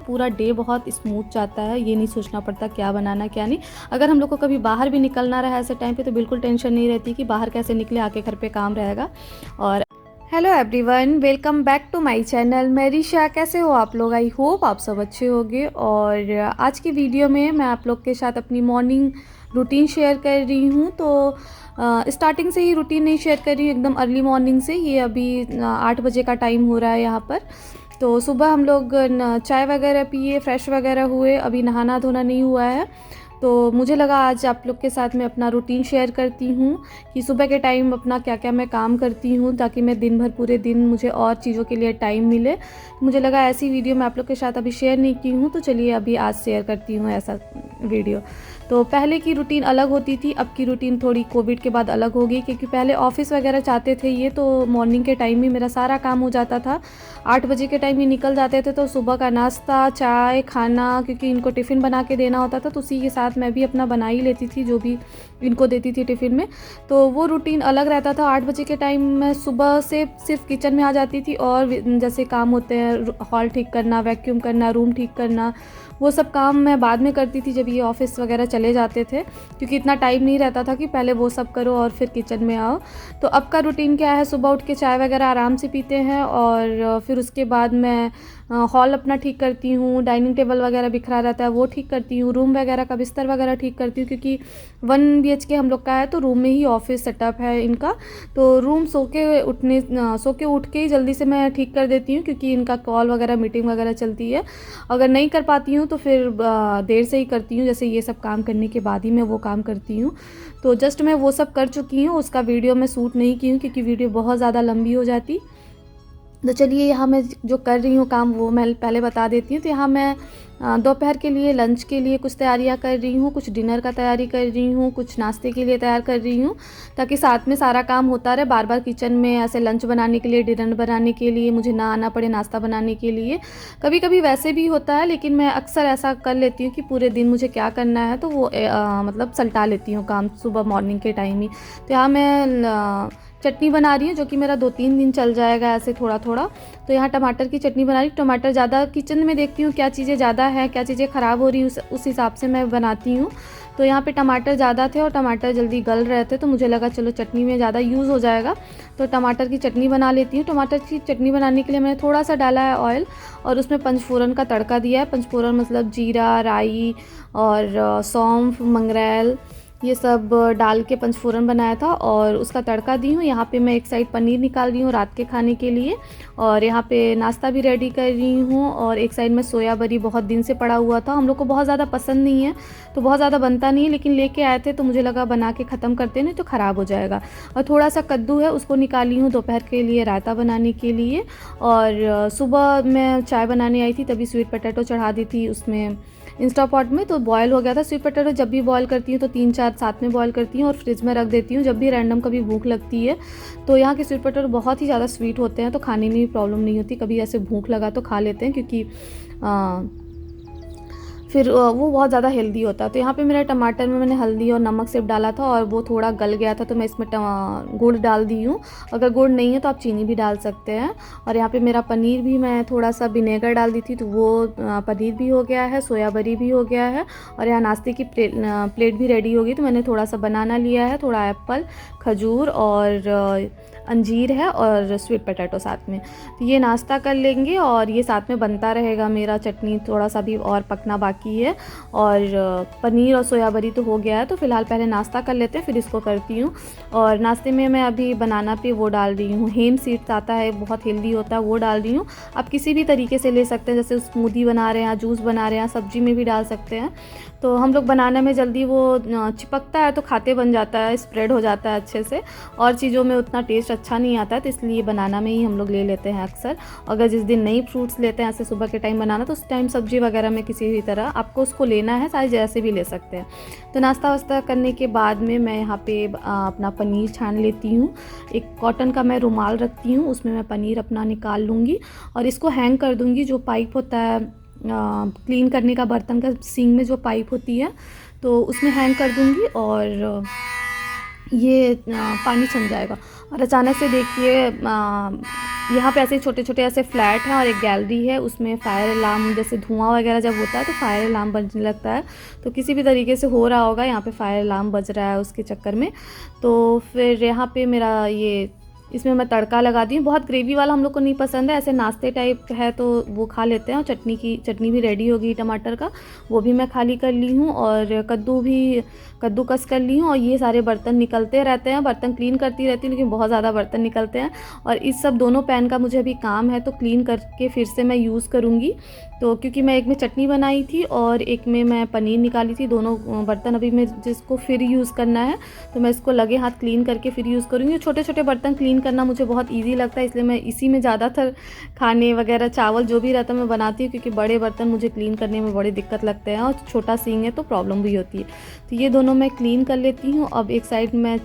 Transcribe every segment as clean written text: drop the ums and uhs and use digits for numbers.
पूरा डे बहुत स्मूथ जाता है। ये नहीं सोचना पड़ता क्या बनाना क्या नहीं। अगर हम लोग को कभी बाहर भी निकलना रहा ऐसे टाइम पे तो बिल्कुल टेंशन नहीं रहती कि बाहर कैसे निकले, आके घर पे काम रहेगा। और hello everyone, welcome back to my channel. मैं ऋषा, कैसे हो आप लोग? आई होप आप सब अच्छे होंगे। और आज की वीडियो में मैं आप लोग के साथ अपनी मॉर्निंग रूटीन शेयर कर रही हूँ। तो स्टार्टिंग से ही रूटीन नहीं शेयर कर रही हूँ, एकदम अर्ली मॉर्निंग से। ये अभी 8 बजे का टाइम हो रहा है यहाँ पर। तो सुबह हम लोग चाय वगैरह पिए, फ्रेश वगैरह हुए, अभी नहाना धोना नहीं हुआ है। तो मुझे लगा आज आप लोग के साथ मैं अपना रूटीन शेयर करती हूँ कि सुबह के टाइम अपना क्या क्या मैं काम करती हूँ, ताकि मैं दिन भर पूरे दिन मुझे और चीज़ों के लिए टाइम मिले। मुझे लगा ऐसी वीडियो मैं आप लोग के साथ अभी शेयर नहीं की हूँ, तो चलिए अभी आज शेयर करती हूँ ऐसा वीडियो। तो पहले की रूटीन अलग होती थी, अब की रूटीन थोड़ी कोविड के बाद अलग हो गई, क्योंकि पहले ऑफिस वगैरह जाते थे ये, तो मॉर्निंग के टाइम ही मेरा सारा काम हो जाता था। 8 बजे के टाइम ही निकल जाते थे, तो सुबह का नाश्ता, चाय, खाना, क्योंकि इनको टिफ़िन बना के देना होता था, तो उसी के साथ मैं भी अपना बना ही लेती थी जो भी इनको देती थी टिफ़िन में। तो वो रूटीन अलग रहता था। 8 बजे के टाइम मैं सुबह से सिर्फ किचन में आ जाती थी, और जैसे काम होते हैं हॉल ठीक करना, वैक्यूम करना, रूम ठीक करना, वो सब काम मैं बाद में करती थी जब ये ऑफिस वगैरह चले जाते थे, क्योंकि इतना टाइम नहीं रहता था कि पहले वो सब करो और फिर किचन में आओ। तो अब का रूटीन क्या है, सुबह उठ के चाय वगैरह आराम से पीते हैं, और फिर उसके बाद मैं हॉल अपना ठीक करती हूँ, डाइनिंग टेबल वगैरह बिखरा रहता है वो ठीक करती हूँ, रूम वगैरह का बिस्तर वगैरह ठीक करती हूँ, क्योंकि 1 BHK हम लोग का है, तो रूम में ही ऑफिस सेटअप है इनका। तो रूम सो के उठ के ही जल्दी से मैं ठीक कर देती हूँ, क्योंकि इनका कॉल वगैरह मीटिंग वगैरह चलती है। अगर नहीं कर पाती हूँ तो फिर देर से ही करती हूँ, जैसे ये सब काम करने के बाद ही मैं वो काम करती हूँ। तो जस्ट मैं वो सब कर चुकी हूँ, उसका वीडियो मैं शूट नहीं की हूँ, क्योंकि वीडियो बहुत ज़्यादा लंबी हो जाती। तो चलिए यहाँ मैं जो कर रही हूँ काम वो मैं पहले बता देती हूँ। तो यहाँ मैं दोपहर के लिए लंच के लिए कुछ तैयारियाँ कर रही हूँ, कुछ डिनर का तैयारी कर रही हूँ, कुछ नाश्ते के लिए तैयार कर रही हूँ, ताकि साथ में सारा काम होता रहे। बार बार किचन में ऐसे लंच बनाने के लिए, डिनर बनाने के लिए मुझे ना आना पड़े, नाश्ता बनाने के लिए। कभी कभी वैसे भी होता है, लेकिन मैं अक्सर ऐसा कर लेती हूँ कि पूरे दिन मुझे क्या करना है तो वो मतलब सल्टा लेती हूँ काम सुबह मॉर्निंग के टाइम ही। तो यहाँ मैं चटनी बना रही हूँ, जो कि मेरा 2-3 दिन चल जाएगा ऐसे थोड़ा थोड़ा। तो यहाँ टमाटर की चटनी बना रही हूँ। टमाटर ज़्यादा किचन में देखती हूँ क्या चीज़ें ज़्यादा है, क्या चीज़ें ख़राब हो रही, उस हिसाब से मैं बनाती हूँ। तो यहाँ पे टमाटर ज़्यादा थे और टमाटर जल्दी गल रहे थे, तो मुझे लगा चलो चटनी में ज़्यादा यूज़ हो जाएगा, तो टमाटर की चटनी बना लेती हूँ। टमाटर की चटनी बनाने के लिए मैंने थोड़ा सा डाला है ऑयल, और उसमें पंचफोरन का तड़का दिया है। पंचफोरन मतलब जीरा, राई और सौंफ, मंगरेल, ये सब डाल के पंचफोरन बनाया था, और उसका तड़का दी हूँ। यहाँ पे मैं एक साइड पनीर निकाल रही हूँ रात के खाने के लिए, और यहाँ पे नाश्ता भी रेडी कर रही हूँ। और एक साइड में सोया बरी बहुत दिन से पड़ा हुआ था, हम लोग को बहुत ज़्यादा पसंद नहीं है तो बहुत ज़्यादा बनता नहीं है, लेकिन लेके आए थे तो मुझे लगा बना के ख़त्म करते नहीं तो ख़राब हो जाएगा। और थोड़ा सा कद्दू है, उसको निकाली हूँ दोपहर के लिए रायता बनाने के लिए। और सुबह मैं चाय बनाने आई थी तभी स्वीट पोटैटो चढ़ा दी थी उसमें इंस्टा पॉट में, तो बॉयल हो गया था। स्वीट पोटैटो जब भी बॉयल करती हूँ तो 3-4 साथ में बॉयल करती हूँ और फ्रिज में रख देती हूँ, जब भी रैंडम कभी भूख लगती है। तो यहाँ के स्वीट पोटैटो बहुत ही ज़्यादा स्वीट होते हैं, तो खाने में भी प्रॉब्लम नहीं होती, कभी ऐसे भूख लगा तो खा लेते हैं, क्योंकि फिर वो बहुत ज़्यादा हेल्दी होता है। तो यहाँ पे मेरे टमाटर में मैंने हल्दी और नमक सिर्फ डाला था, और वो थोड़ा गल गया था, तो मैं इसमें गुड़ डाल दी हूँ। अगर गुड़ नहीं है तो आप चीनी भी डाल सकते हैं। और यहाँ पे मेरा पनीर भी मैं थोड़ा सा विनेगर डाल दी थी, तो वो पनीर भी हो गया है, सोया बरी भी हो गया है। और यहाँ नाश्ते की प्लेट भी रेडी हो गई। तो मैंने थोड़ा सा बनाना लिया है, थोड़ा एप्पल, खजूर और अंजीर है, और स्वीट पोटैटो साथ में। तो ये नाश्ता कर लेंगे, और ये साथ में बनता रहेगा। मेरा चटनी थोड़ा सा भी और पकना बाकी है, और पनीर और सोया बरी तो हो गया है। तो फिलहाल पहले नाश्ता कर लेते हैं, फिर इसको करती हूँ। और नाश्ते में मैं अभी बनाना पे वो डाल रही हूँ, हेम सीड्स आता है, बहुत हेल्दी होता है, वो डाल रही हूँ। आप किसी भी तरीके से ले सकते हैं, जैसे स्मूदी बना रहे हैं, जूस बना रहे हैं, सब्जी में भी डाल सकते हैं। तो हम लोग बनाने में जल्दी वो चिपकता है तो खाते बन जाता है, स्प्रेड हो जाता है अच्छे से, और चीज़ों में उतना टेस्ट अच्छा नहीं आता है, तो इसलिए बनाना में ही हम लोग ले लेते हैं अक्सर। अगर जिस दिन नई फ्रूट्स लेते हैं ऐसे सुबह के टाइम बनाना, तो उस टाइम सब्जी वगैरह में किसी भी तरह आपको उसको लेना है, चाहे जैसे भी ले सकते हैं। तो नाश्ता वास्ता करने के बाद में मैं यहाँ पे अपना पनीर छान लेती हूँ। एक कॉटन का मैं रुमाल रखती हूँ, उसमें मैं पनीर अपना निकाल लूँगी, और इसको हैंग कर दूँगी। जो पाइप होता है क्लीन करने का, बर्तन का सिंक में जो पाइप होती है, तो उसमें हैंग कर दूँगी। और ये पानी छन जाएगा। और अचानक से देखिए यहाँ पे ऐसे छोटे छोटे ऐसे फ्लैट हैं और एक गैलरी है, उसमें फायर अलार्म जैसे धुआं वगैरह जब होता है तो फायर अलार्म बजने लगता है। तो किसी भी तरीके से हो रहा होगा, यहाँ पे फायर अलार्म बज रहा है उसके चक्कर में। तो फिर यहाँ पे मेरा ये इसमें मैं तड़का लगा दी हूँ। बहुत ग्रेवी वाला हम लोग को नहीं पसंद है, ऐसे नाश्ते टाइप है तो वो खा लेते हैं। और चटनी भी रेडी हो गई टमाटर का, वो भी मैं खाली कर ली हूँ। और कद्दूकस कर ली हूँ। और ये सारे बर्तन निकलते रहते हैं, बर्तन क्लीन करती रहती हूँ लेकिन बहुत ज़्यादा बर्तन निकलते हैं। और इस सब दोनों पैन का मुझे अभी काम है तो क्लीन करके फिर से मैं यूज़ करूँगी। तो क्योंकि मैं एक में चटनी बनाई थी और एक में मैं पनीर निकाली थी, दोनों बर्तन अभी मैं जिसको फिर यूज़ करना है तो मैं इसको लगे हाथ क्लीन करके फिर यूज़ करूँगी। छोटे छोटे बर्तन क्लीन करना मुझे बहुत ईजी लगता है, इसलिए मैं इसी में ज़्यादातर खाने वगैरह चावल जो भी रहता है मैं बनाती हूँ, क्योंकि बड़े बर्तन मुझे क्लीन करने में बड़ी दिक्कत लगते हैं और छोटा सींग है तो प्रॉब्लम भी होती है। तो ये दोनों मैं क्लीन कर लेती हूँ। अब एक साइड में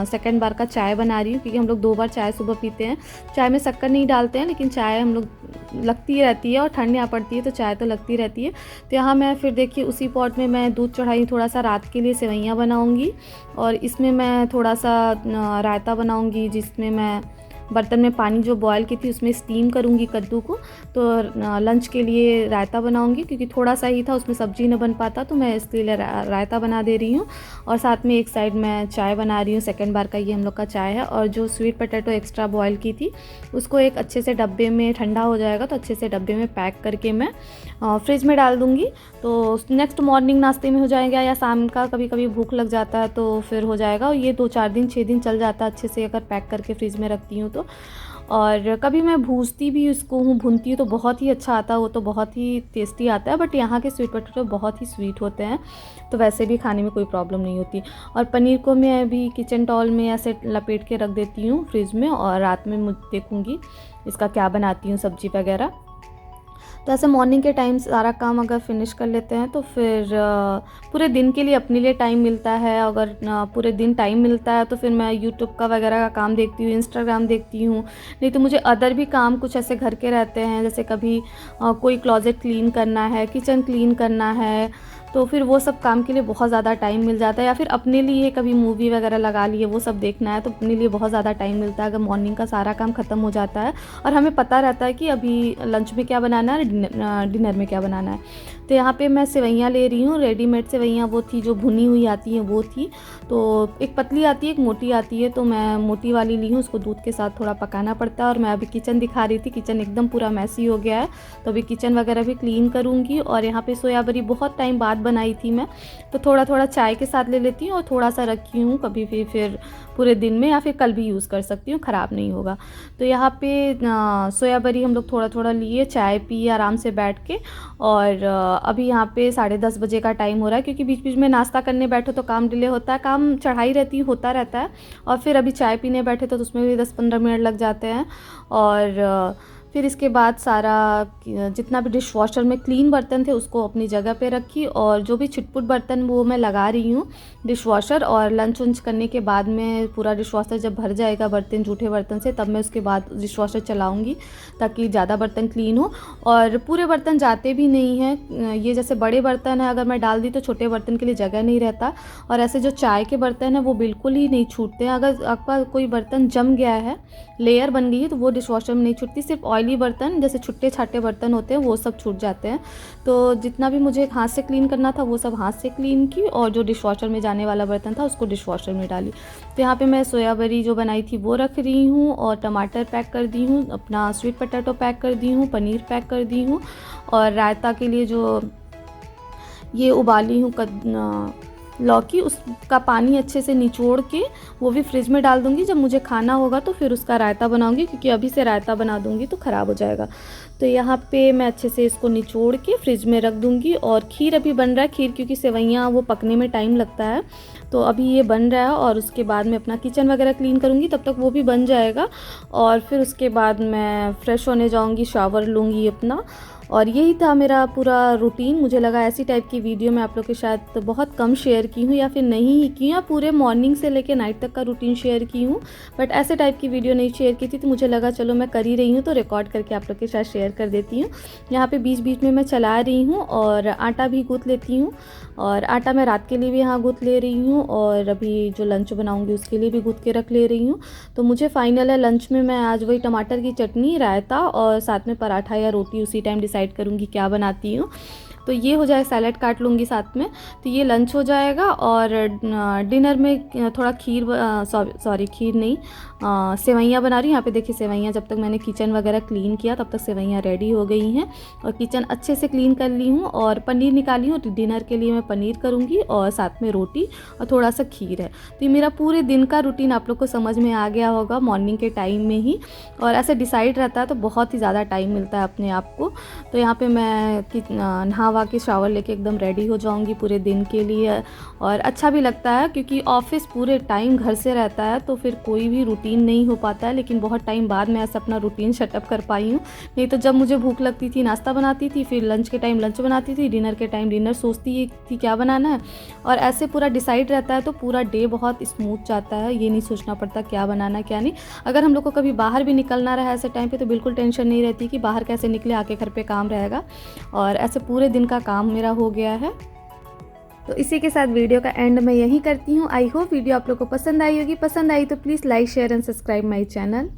सेकंड बार का चाय बना रही हूँ, क्योंकि हम लोग 2 बार चाय सुबह पीते हैं। चाय में शक्कर नहीं डालते हैं लेकिन चाय हम लोग लगती रहती है और ठंड यहाँ पड़ती है तो चाय तो लगती रहती है। तो यहाँ मैं फिर देखिए उसी पॉट में मैं दूध चढ़ाई, थोड़ा सा रात के लिए सेवइयाँ बनाऊँगी। और इसमें मैं थोड़ा सा रायता बनाऊँगी, जिसमें मैं बर्तन में पानी जो बॉयल की थी उसमें स्टीम करूँगी कद्दू को। तो लंच के लिए रायता बनाऊँगी, क्योंकि थोड़ा सा ही था उसमें सब्जी न बन पाता तो मैं इसके लिए रायता बना दे रही हूँ। और साथ में एक साइड मैं चाय बना रही हूँ, सेकंड बार का ये हम लोग का चाय है। और जो स्वीट पोटैटो एक्स्ट्रा बॉयल की थी उसको एक अच्छे से डब्बे में, ठंडा हो जाएगा तो अच्छे से डब्बे में पैक करके मैं फ्रिज में डाल दूँगी। तो नेक्स्ट मॉर्निंग नाश्ते में हो जाएगा, या शाम का कभी कभी भूख लग जाता है तो फिर हो जाएगा। और ये 2-4 दिन 6 दिन चल जाता है अच्छे से अगर पैक करके फ्रिज में रखती हूँ तो। और कभी मैं भूनती भी उसको हूँ, भूनती हूँ तो बहुत ही अच्छा आता है, वो तो बहुत ही टेस्टी आता है। बट यहाँ के स्वीट पोटैटो बहुत ही स्वीट होते हैं तो वैसे भी खाने में कोई प्रॉब्लम नहीं होती। और पनीर को मैं अभी किचन टॉल में ऐसे लपेट के रख देती हूँ फ्रिज में, और रात में मैं देखूँगी इसका क्या बनाती हूँ सब्ज़ी वगैरह। तो ऐसे मॉर्निंग के टाइम सारा काम अगर फिनिश कर लेते हैं तो फिर पूरे दिन के लिए अपने लिए टाइम मिलता है। अगर पूरे दिन टाइम मिलता है तो फिर मैं यूट्यूब का वगैरह का काम देखती हूँ, इंस्टाग्राम देखती हूँ। नहीं तो मुझे अदर भी काम कुछ ऐसे घर के रहते हैं, जैसे कभी कोई क्लोजेट क्लीन करना है, किचन क्लीन करना है, तो फिर वो सब काम के लिए बहुत ज़्यादा टाइम मिल जाता है। या फिर अपने लिए कभी मूवी वगैरह लगा लिए, वो सब देखना है तो अपने लिए बहुत ज़्यादा टाइम मिलता है अगर मॉर्निंग का सारा काम ख़त्म हो जाता है और हमें पता रहता है कि अभी लंच में क्या बनाना है, डिनर में क्या बनाना है। तो यहाँ पे मैं सेवइयाँ ले रही हूँ, रेडीमेड सेवइयाँ वो थी जो भुनी हुई आती हैं वो थी। तो एक पतली आती है, एक मोटी आती है, तो मैं मोटी वाली ली हूँ, उसको दूध के साथ थोड़ा पकाना पड़ता है। और मैं अभी किचन दिखा रही थी, किचन एकदम पूरा मैसी हो गया है तो अभी किचन वगैरह भी क्लीन करूँगी। और यहाँ पे सोया बड़ी बहुत टाइम बाद बनाई थी मैं, तो थोड़ा थोड़ा चाय के साथ ले लेती हूँ और थोड़ा सा रखी हूँ, कभी भी फिर पूरे दिन में या फिर कल भी यूज़ कर सकती हूँ, ख़राब नहीं होगा। तो यहाँ पे सोया बड़ी हम लोग थोड़ा थोड़ा लिए, चाय पी आराम से बैठ के। और अभी यहाँ पे 10:30 बजे का टाइम हो रहा है, क्योंकि बीच बीच में नाश्ता करने बैठो तो काम डिले होता है, काम चढ़ाई रहती होता रहता है। और फिर अभी चाय पीने बैठे तो उसमें भी 10-15 मिनट लग जाते हैं। और फिर इसके बाद सारा जितना भी डिश वॉशर में क्लीन बर्तन थे उसको अपनी जगह पे रखी, और जो भी छिटपुट बर्तन वो मैं लगा रही हूँ डिश वॉशर। और लंच वंच करने के बाद में पूरा डिश वॉशर जब भर जाएगा बर्तन, जूठे बर्तन से, तब मैं उसके बाद डिश वॉशर चलाऊँगी ताकि ज़्यादा बर्तन क्लीन हो। और पूरे बर्तन जाते भी नहीं हैं, ये जैसे बड़े बर्तन है अगर मैं डाल दी तो छोटे बर्तन के लिए जगह नहीं रहता। और ऐसे जो चाय के बर्तन है वो बिल्कुल ही नहीं छूटते हैं। अगर आपका कोई बर्तन जम गया है, लेयर बन गई है, तो वो डिश वॉशर में नहीं छूटती। सिर्फ ऑयली बर्तन जैसे छुट्टे छाटे बर्तन होते हैं वो सब छूट जाते हैं। तो जितना भी मुझे हाथ से क्लीन करना था वो सब हाथ से क्लीन की, और जो डिश वॉशर में जाने वाला बर्तन था उसको डिश वॉशर में डाली। तो यहाँ पे मैं सोया बड़ी जो बनाई थी वो रख रही हूँ, और टमाटर पैक कर दी हूँ, अपना स्वीट पोटैटो पैक कर दी हूँ, पनीर पैक कर दी हूँ। और रायता के लिए जो ये उबाली हूँ लौकी, उसका पानी अच्छे से निचोड़ के वो भी फ्रिज में डाल दूँगी। जब मुझे खाना होगा तो फिर उसका रायता बनाऊँगी, क्योंकि अभी से रायता बना दूँगी तो ख़राब हो जाएगा। तो यहाँ पे मैं अच्छे से इसको निचोड़ के फ्रिज में रख दूँगी। और खीर अभी बन रहा है, खीर क्योंकि सेवइयाँ वो पकने में टाइम लगता है, तो अभी ये बन रहा है। और उसके बाद मैं अपना किचन वगैरह क्लीन करूँगी, तब तक वो भी बन जाएगा। और फिर उसके बाद मैं फ़्रेश होने जाऊँगी, शावर लूँगी अपना, और यही था मेरा पूरा रूटीन। मुझे लगा ऐसी टाइप की वीडियो मैं आप लोग के साथ बहुत कम शेयर की हूँ या फिर नहीं ही की हूँ, या पूरे मॉर्निंग से लेकर नाइट तक का रूटीन शेयर की हूँ, बट ऐसे टाइप की वीडियो नहीं शेयर की थी। तो मुझे लगा चलो मैं कर ही रही हूँ तो रिकॉर्ड करके आप लोग के साथ शेयर कर देती हूँ। यहाँ पे बीच बीच में मैं चला रही हूँ और आटा भी गूँथ लेती हूँ, और आटा मैं रात के लिए भी यहाँ गूँथ ले रही हूँ और अभी जो लंच बनाऊँगी उसके लिए भी गूँथ के रख ले रही हूँ। तो मुझे फाइनल है लंच में मैं आज वही टमाटर की चटनी, रायता और साथ में पराठा या रोटी उसी टाइम डिसाइड करूँगी क्या बनाती हूँ। तो ये हो जाए, सैलेड काट लूँगी साथ में, तो ये लंच हो जाएगा। और डिनर में थोड़ा खीर, सॉरी खीर नहीं, सेवइयाँ बना रही हूँ। यहाँ पे देखिए सेवइयाँ, जब तक मैंने किचन वगैरह क्लीन किया तब तक सेवइयाँ रेडी हो गई हैं और किचन अच्छे से क्लीन कर ली हूँ। और पनीर निकाली हूँ, डिनर के लिए मैं पनीर करूँगी और साथ में रोटी और थोड़ा सा खीर है। तो ये मेरा पूरे दिन का रूटीन आप लोग को समझ में आ गया होगा मॉर्निंग के टाइम में ही। और ऐसे डिसाइड रहता है तो बहुत ही ज़्यादा टाइम मिलता है अपने आप को। तो यहाँ पर मैं नहा वा के शावर लेके एकदम रेडी हो जाऊंगी पूरे दिन के लिए। और अच्छा भी लगता है क्योंकि ऑफिस पूरे टाइम घर से रहता है तो फिर कोई भी रूटीन नहीं हो पाता है। लेकिन बहुत टाइम बाद मैं ऐसा अपना रूटीन सेटअप कर पाई हूँ। नहीं तो जब मुझे भूख लगती थी नाश्ता बनाती थी, फिर लंच के टाइम लंच बनाती थी, डिनर के टाइम डिनर सोचती थी क्या बनाना है, और ऐसे पूरा डिसाइड रहता है तो पूरा डे बहुत स्मूथ जाता है। ये नहीं सोचना पड़ता क्या बनाना क्या नहीं। अगर हम लोग को कभी बाहर भी निकलना रहा ऐसे टाइम पे तो बिल्कुल टेंशन नहीं रहती कि बाहर कैसे निकले, आके घर पे काम रहेगा। और ऐसे पूरे दिन का काम मेरा हो गया है। तो इसी के साथ वीडियो का एंड मैं यहीं करती हूँ। आई होप वीडियो आप लोग को पसंद आई होगी। पसंद आई तो please like share and subscribe my channel.